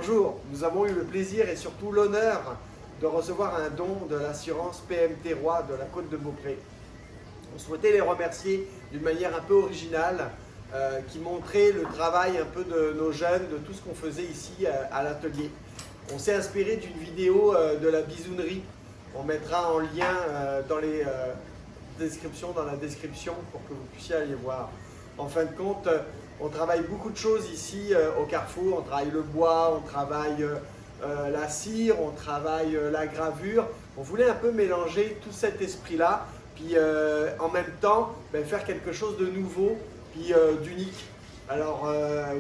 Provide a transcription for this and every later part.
Bonjour, nous avons eu le plaisir et surtout l'honneur de recevoir un don de l'assurance PM Terroir de la Côte de Beaupré. On souhaitait les remercier d'une manière un peu originale qui montrait le travail un peu de nos jeunes, de tout ce qu'on faisait ici à l'atelier. On s'est inspiré d'une vidéo de la bisounerie. On mettra en lien dans la description pour que vous puissiez aller voir. En fin de compte, on travaille beaucoup de choses ici au Carrefour. On travaille le bois, on travaille la cire, on travaille la gravure. On voulait un peu mélanger tout cet esprit-là, puis en même temps faire quelque chose de nouveau, puis d'unique. Alors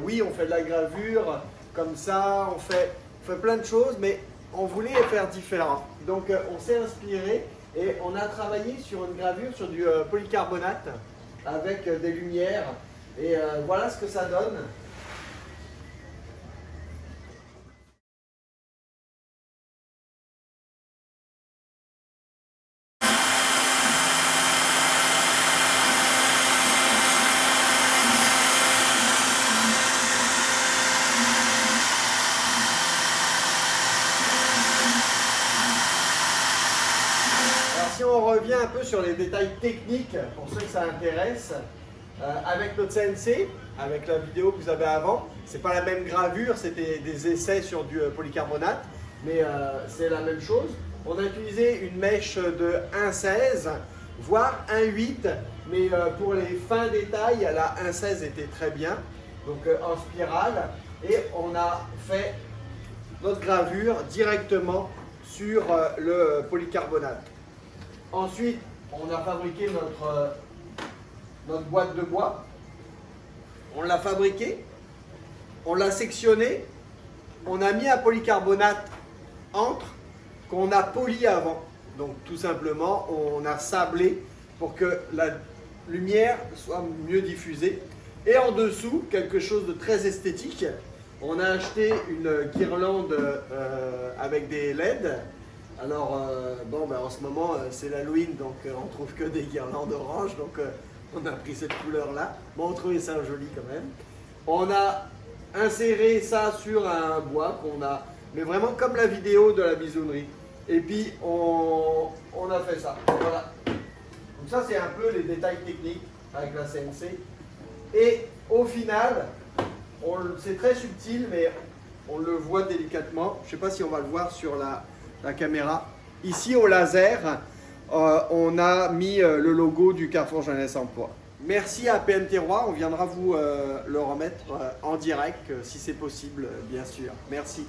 oui, on fait de la gravure comme ça, on fait plein de choses, mais on voulait faire différent. Donc on s'est inspiré et on a travaillé sur une gravure sur du polycarbonate avec des lumières. Et voilà ce que ça donne. Alors si on revient un peu sur les détails techniques, pour ceux que ça intéresse, avec notre CNC, avec la vidéo que vous avez avant, c'est pas la même gravure, c'était des essais sur du polycarbonate, mais c'est la même chose. On a utilisé une mèche de 1,16, voire 1,8, mais pour les fins détails, la 1,16 était très bien, donc en spirale, et on a fait notre gravure directement sur le polycarbonate. Ensuite, on a fabriqué notre boîte de bois, on l'a fabriquée, on l'a sectionnée, on a mis un polycarbonate entre qu'on a poli avant. Donc tout simplement, on a sablé pour que la lumière soit mieux diffusée. Et en dessous, quelque chose de très esthétique, on a acheté une guirlande avec des LED. Alors en ce moment c'est l'Halloween, donc on trouve que des guirlandes oranges, donc on a pris cette couleur-là. Bon, on trouvait ça joli quand même. On a inséré ça sur un bois qu'on a, mais vraiment comme la vidéo de la bisounerie. Et puis, on a fait ça. Voilà. Donc ça, c'est un peu les détails techniques avec la CNC. Et au final, c'est très subtil, mais on le voit délicatement. Je ne sais pas si on va le voir sur la caméra. Ici, au laser, on a mis le logo du Carrefour Jeunesse Emploi. Merci à PM Terroir, on viendra vous le remettre en direct si c'est possible, bien sûr. Merci.